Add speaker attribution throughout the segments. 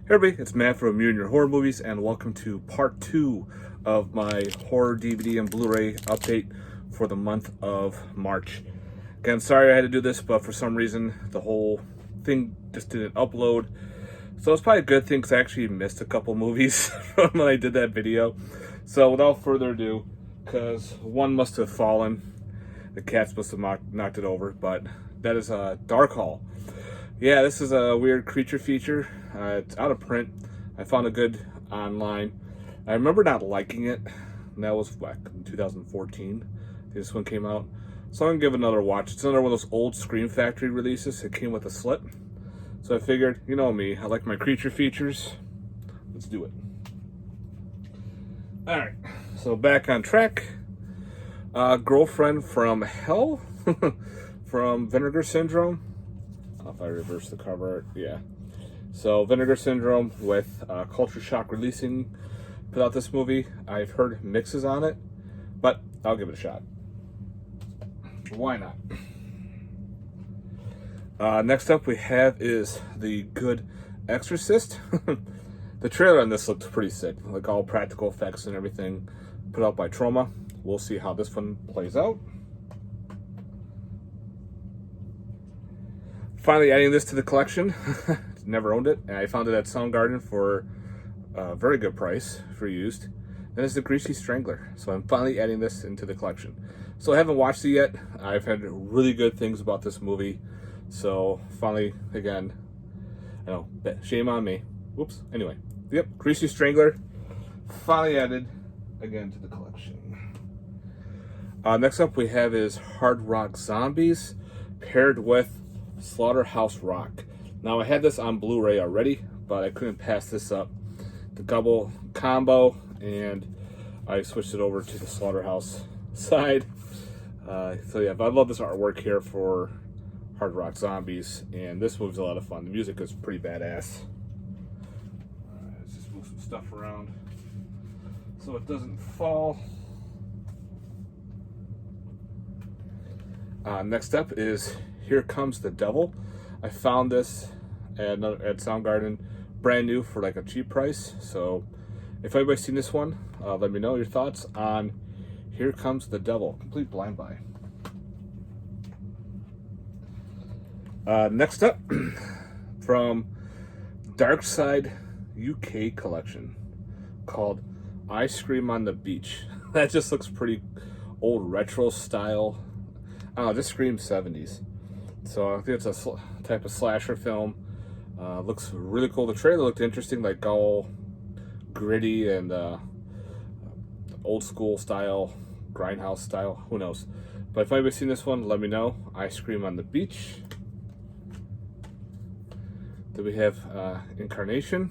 Speaker 1: Hey everybody, it's Matt from You and Your Horror Movies, and welcome to part 2 of my horror DVD and Blu-ray update for the month of March. Again, sorry I had to do this, but for some reason the whole thing just didn't upload. So it's probably a good thing because I actually missed a couple movies from when I did that video. So without further ado, because one must have fallen, the cats must have knocked it over, but that is Dark Hall. Yeah, this is a weird creature feature. It's out of print. I found a good online. I remember not liking it. And that was back in 2014. This one came out. So I'm going to give it another watch. It's another one of those old Scream Factory releases. It came with a slip. So I figured, you know me, I like my creature features. Let's do it. Alright, so back on track. Girlfriend from Hell from Vinegar Syndrome. If I reverse the cover, yeah. So Vinegar Syndrome with Culture Shock Releasing put out this movie. I've heard mixes on it, but I'll give it a shot. Why not? Next up we have is The Good Exorcist. The trailer on this looks pretty sick, like all practical effects and everything put out by Troma. We'll see how this one plays out. Finally adding this to the collection. Never owned it, and I found it at Soundgarden for a very good price for used. Then it's the Greasy Strangler, so I'm finally adding this into the collection. So I haven't watched it yet. I've had really good things about this movie, so finally, again, I know, shame on me. Whoops. Anyway, yep, Greasy Strangler, finally added again to the collection. Next up we have is Hard Rock Zombies paired with Slaughterhouse Rock. Now I had this on Blu-ray already, but I couldn't pass this up. The double combo, and I switched it over to the Slaughterhouse side. So yeah, but I love this artwork here for Hard Rock Zombies, and this movie's a lot of fun. The music is pretty badass. Let's just move some stuff around so it doesn't fall. Next up is Here Comes the Devil. I found this at Soundgarden, brand new for like a cheap price. So if anybody's seen this one, let me know your thoughts on Here Comes the Devil. Complete blind buy. Next up, from Dark Side UK collection, called I Scream on the Beach. That just looks pretty old retro style. I don't know, just screams 70s. So I think it's a type of slasher film. Looks really cool. The trailer looked interesting, like all gritty and old school style, grindhouse style. Who knows? But if anybody's seen this one, let me know. I Scream on the Beach. Then we have Incarnation.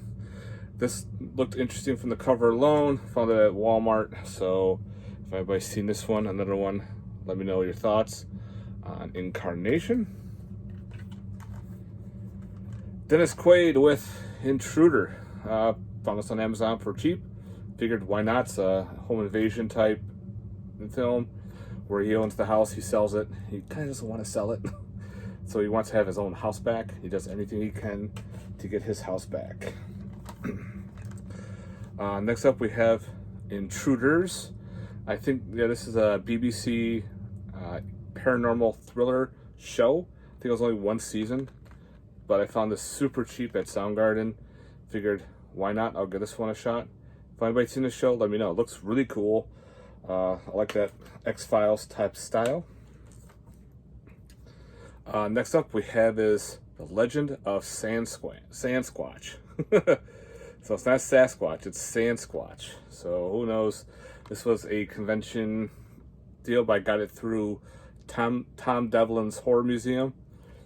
Speaker 1: This looked interesting from the cover alone. Found it at Walmart. So if anybody's seen this one, another one, let me know your thoughts on Incarnation. Dennis Quaid with Intruder. Found this on Amazon for cheap. Figured why not? It's a home invasion type film where he owns the house, he sells it. He kind of doesn't want to sell it. So he wants to have his own house back. He does anything he can to get his house back. Next up we have Intruders. I think, yeah, this is a BBC paranormal thriller show. I think it was only one season, but I found this super cheap at Soundgarden. Figured, why not? I'll give this one a shot. If anybody's seen this show, let me know. It looks really cool. I like that X-Files type style. Next up we have is The Legend of Sasquatch. So it's not Sasquatch, it's Sasquatch. So who knows? This was a convention deal, but I got it through Tom Devlin's Horror Museum.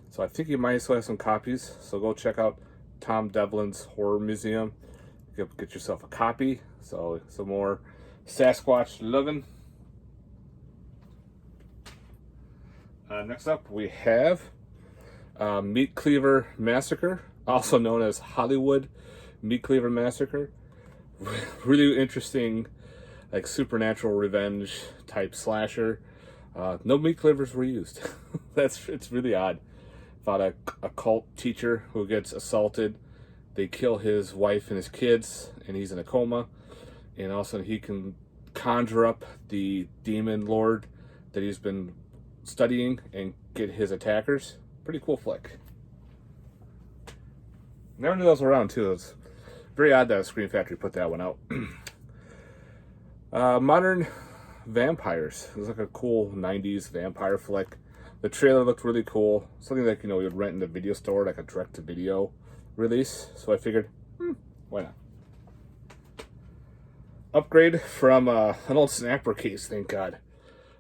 Speaker 1: So I think you might still have some copies. So go check out Tom Devlin's Horror Museum. Get yourself a copy. So some more Sasquatch loving. Next up we have Meat Cleaver Massacre, also known as Hollywood Meat Cleaver Massacre. Really interesting, like supernatural revenge type slasher. No meat cleavers were used. It's really odd. About a cult teacher who gets assaulted they kill his wife and his kids, and he's in a coma, and all of a sudden he can conjure up the demon lord that he's been studying and get his attackers. Pretty cool flick. Never knew those were around too. It's very odd that Scream Factory put that one out. Modern Vampires. It was like a cool 90s vampire flick. The trailer looked really cool. Something like, you would rent in the video store, like a direct-to-video release. So I figured, why not? Upgrade from an old Snapper case, thank God.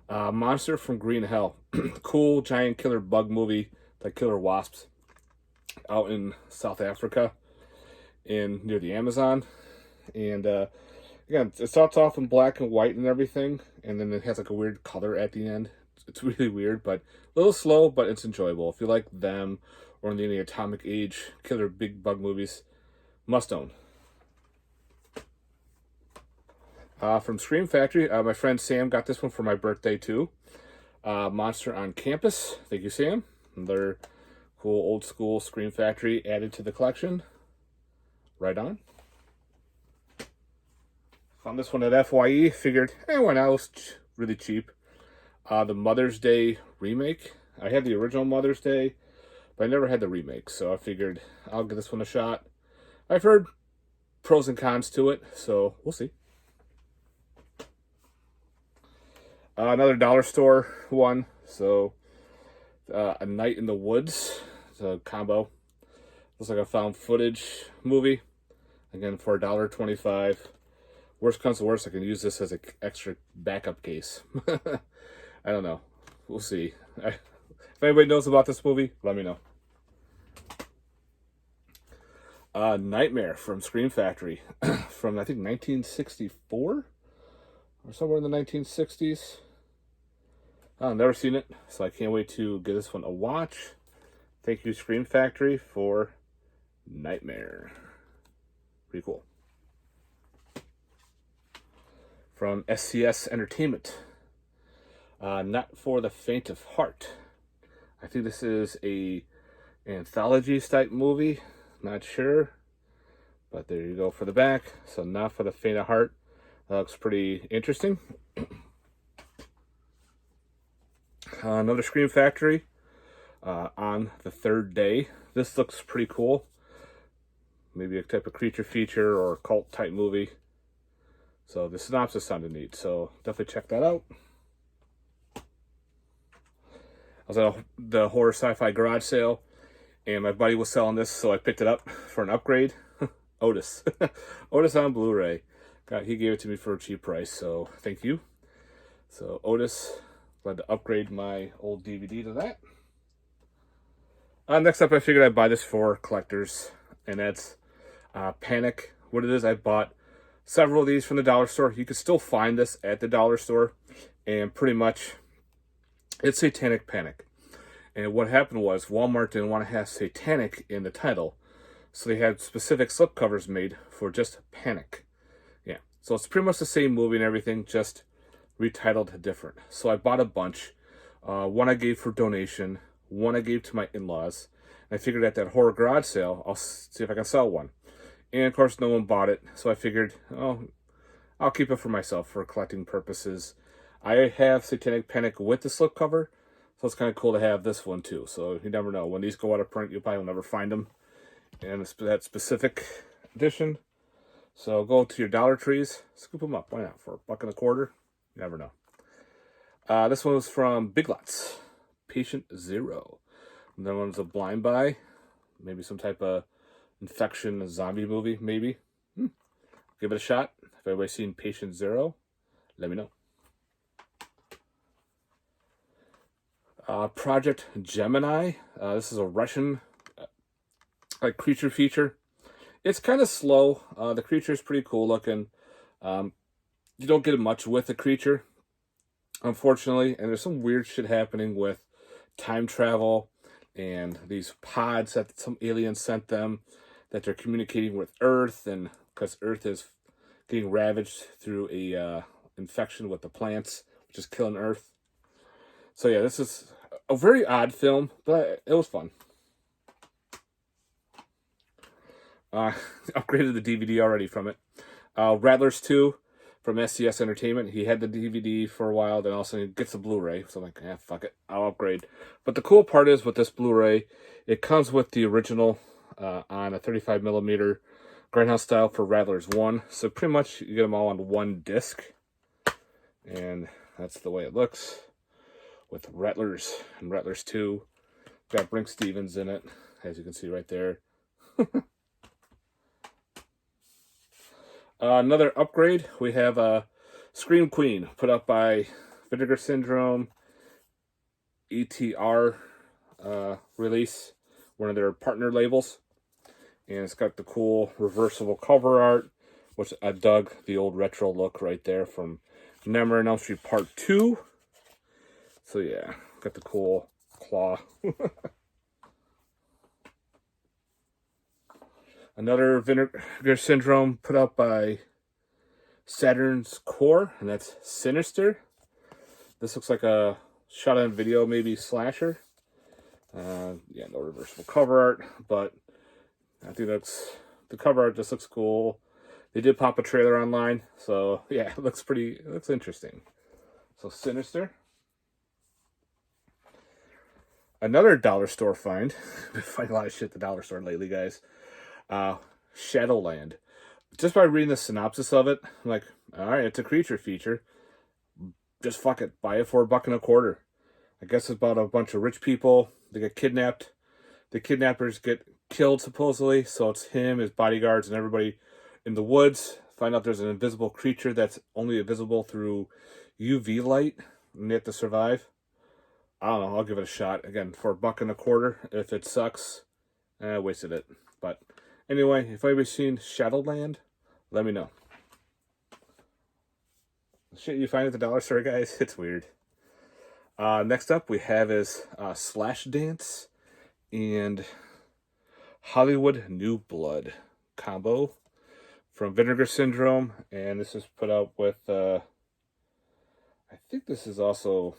Speaker 1: Monster from Green Hell. Cool giant killer bug movie, like killer wasps, out in South Africa, near the Amazon. And again, it starts off in black and white and everything, and then it has like a weird color at the end. It's really weird, but a little slow, but it's enjoyable. If you like them or any Atomic Age killer big bug movies, must own. From Scream Factory, my friend Sam got this one for my birthday too. Monster on Campus. Thank you, Sam. Another cool old school Scream Factory added to the collection. Right on. Found this one at FYE. Figured, why not? It was really cheap. The Mother's Day remake. I had the original Mother's Day, but I never had the remake, so I figured I'll give this one a shot. I've heard pros and cons to it, so we'll see. Another dollar store one. So, A Night in the Woods. It's a combo. Looks like a found footage movie. Again, for $1.25. Worst comes to worst, I can use this as an extra backup case. I don't know. We'll see. If anybody knows about this movie, let me know. Nightmare from Scream Factory. From, I think, 1964? Or somewhere in the 1960s. I've never seen it, so I can't wait to give this one a watch. Thank you, Scream Factory, for Nightmare. Pretty cool. From SCS Entertainment. Not for the Faint of Heart. I think this is a anthology type movie. Not sure. But there you go for the back. So Not for the Faint of Heart. That looks pretty interesting. Another Scream Factory. On the Third Day. This looks pretty cool. Maybe a type of creature feature or cult type movie. So the synopsis sounded neat. So definitely check that out. I was at the horror sci-fi garage sale, and my buddy was selling this, so I picked it up for an upgrade. Otis. Otis on Blu-ray. He gave it to me for a cheap price, so thank you. So Otis, glad to upgrade my old DVD to that. Next up, I figured I'd buy this for collectors, and that's Panic. What it is, I bought several of these from the dollar store. You can still find this at the dollar store, and pretty much it's Satanic Panic. And what happened was Walmart didn't want to have Satanic in the title, so they had specific slipcovers made for just Panic. Yeah, so it's pretty much the same movie and everything, just retitled different. So I bought a bunch. One I gave for donation, one I gave to my in-laws. And I figured at that horror garage sale, I'll see if I can sell one. And of course, no one bought it, so I figured, I'll keep it for myself for collecting purposes. I have Satanic Panic with the slipcover, so it's kind of cool to have this one too. So you never know. When these go out of print, you probably will never find them in that specific edition. So go to your Dollar Trees, scoop them up. Why not? For $1.25. You never know. This one was from Big Lots. Patient Zero. And that one's a blind buy. Maybe some type of infection zombie movie, maybe. Give it a shot. If anybody's seen Patient Zero, let me know. Project Gemini. This is a Russian creature feature. It's kind of slow. The creature is pretty cool looking. You don't get much with the creature, unfortunately. And there's some weird shit happening with time travel and these pods that some aliens sent them that they're communicating with Earth, and because Earth is getting ravaged through a infection with the plants, which is killing Earth. So yeah, this is a very odd film, but it was fun. Upgraded the DVD already from it. Rattlers 2 from SCS Entertainment. He had the DVD for a while, then also he gets a Blu-ray. So I'm like, fuck it, I'll upgrade. But the cool part is with this Blu-ray, it comes with the original on a 35 millimeter Grindhouse style for Rattlers 1. So pretty much you get them all on one disc. And that's the way it looks with Rattlers and Rattlers 2. Got Brink Stevens in it, as you can see right there. Another upgrade, we have a Scream Queen put up by Vinegar Syndrome, ETR release, one of their partner labels. And it's got the cool reversible cover art, which I dug the old retro look right there from Nightmare on Elm Street Part 2. So yeah, got the cool claw. Another Vinegar Syndrome put out by Saturn's Core, and that's Sinister. This looks like a shot on video, maybe slasher. Yeah, no reversible cover art, but I think that's the cover art. Just looks cool. They did pop a trailer online, so yeah, it looks interesting. So Sinister. Another dollar store find. Been finding a lot of shit at the dollar store lately, guys. Shadowland. Just by reading the synopsis of it, I'm like, all right, it's a creature feature. Just fuck it, buy it for $1.25. I guess it's about a bunch of rich people. They get kidnapped. The kidnappers get killed supposedly, so it's him, his bodyguards, and everybody in the woods. Find out there's an invisible creature that's only visible through UV light, and they have to survive. I don't know, I'll give it a shot. Again, for $1.25. If it sucks, I wasted it. But anyway, if anybody's seen Shadowland, let me know. The shit you find at the dollar store, guys, it's weird. Next up we have is Slash Dance and Hollywood New Blood combo from Vinegar Syndrome, and this is put out with I think this is also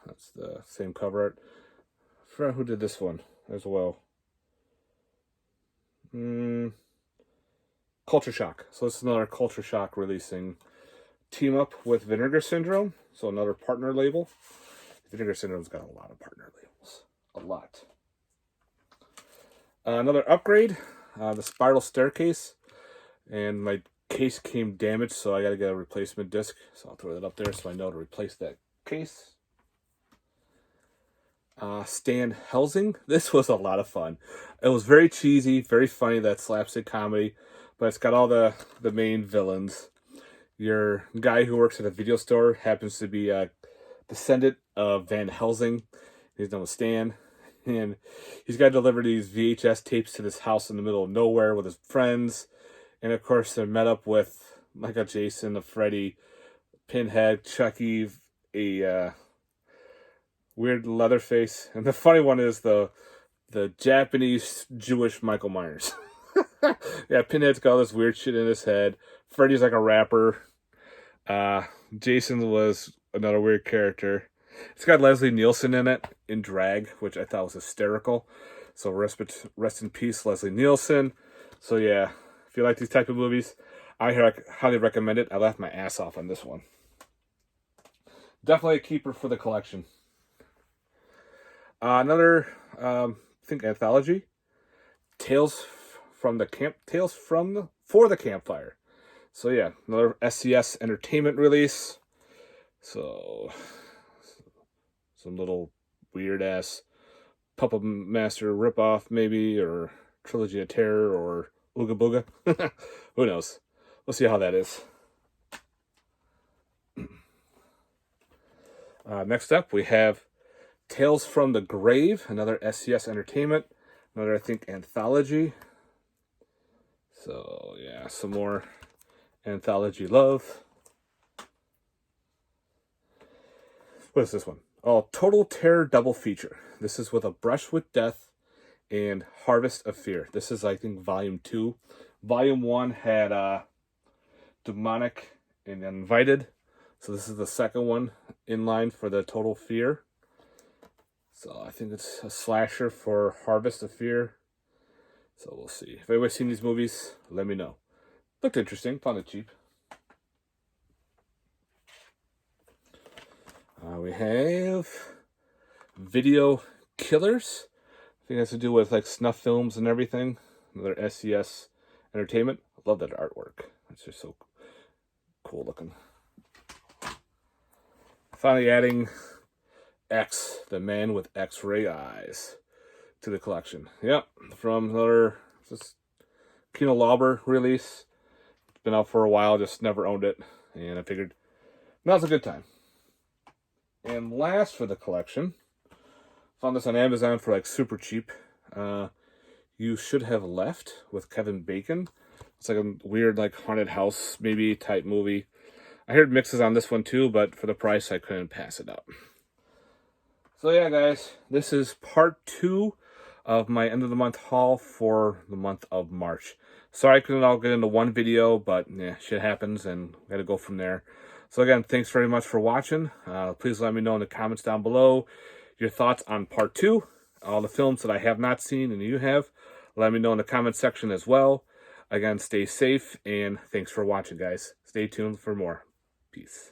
Speaker 1: that's the same cover art. I forgot who did this one as well. Culture Shock. So this is another Culture Shock releasing team up with Vinegar Syndrome. So another partner label. Vinegar Syndrome's got a lot of partner labels. A lot. Another upgrade. The Spiral Staircase. And my case came damaged, so I got to get a replacement disc. So I'll throw that up there so I know to replace that case. Stan Helsing. This was a lot of fun. It was very cheesy, very funny, that slapstick comedy, but it's got all the main villains. Your guy who works at a video store happens to be a descendant of Van Helsing. He's known as Stan, and he's got to deliver these VHS tapes to this house in the middle of nowhere with his friends, and of course they're met up with like a Jason, a Freddy, Pinhead, Chucky, a weird Leatherface, and the funny one is the Japanese Jewish Michael Myers. Yeah, Pinhead's got all this weird shit in his head. Freddy's like a rapper. Jason was another weird character. It's got Leslie Nielsen in it in drag, which I thought was hysterical. So rest in peace, Leslie Nielsen. So yeah, if you like these type of movies, I highly recommend it. I laughed my ass off on this one. Definitely a keeper for the collection. Another, I think, anthology, for the Campfire. So yeah, another SCS Entertainment release. So some little weird ass Puppet Master ripoff maybe, or Trilogy of Terror, or Ooga Booga. Who knows? We'll see how that is. Next up, we have Tales from the Grave, another SCS Entertainment, another, I think, anthology. So, yeah, some more anthology love. What is this one? Oh, Total Terror Double Feature. This is with A Brush with Death and Harvest of Fear. This is, I think, Volume 2. Volume 1 had Demonic and Invited. So this is the second one in line for the Total Fear. So I think it's a slasher for Harvest of Fear. So we'll see. If anybody's seen these movies, let me know. Looked interesting. Found it cheap. We have Video Killers. I think it has to do with like snuff films and everything. Another SES Entertainment. I love that artwork. It's just so cool looking. Finally adding X, the Man with X-Ray Eyes, to the collection. Yep, from another just Kino Lorber release. It's been out for a while, just never owned it. And I figured now's a good time. And last for the collection, found this on Amazon for like super cheap. You Should Have Left with Kevin Bacon. It's like a weird like haunted house maybe type movie. I heard mixes on this one too, but for the price I couldn't pass it up. So yeah, guys, this is part 2 of my end of the month haul for the month of March. Sorry I couldn't all get into one video, but yeah, shit happens and we gotta go from there. So again, thanks very much for watching. Please let me know in the comments down below your thoughts on part 2. All the films that I have not seen and you have, let me know in the comment section as well. Again, stay safe and thanks for watching, guys. Stay tuned for more. Peace.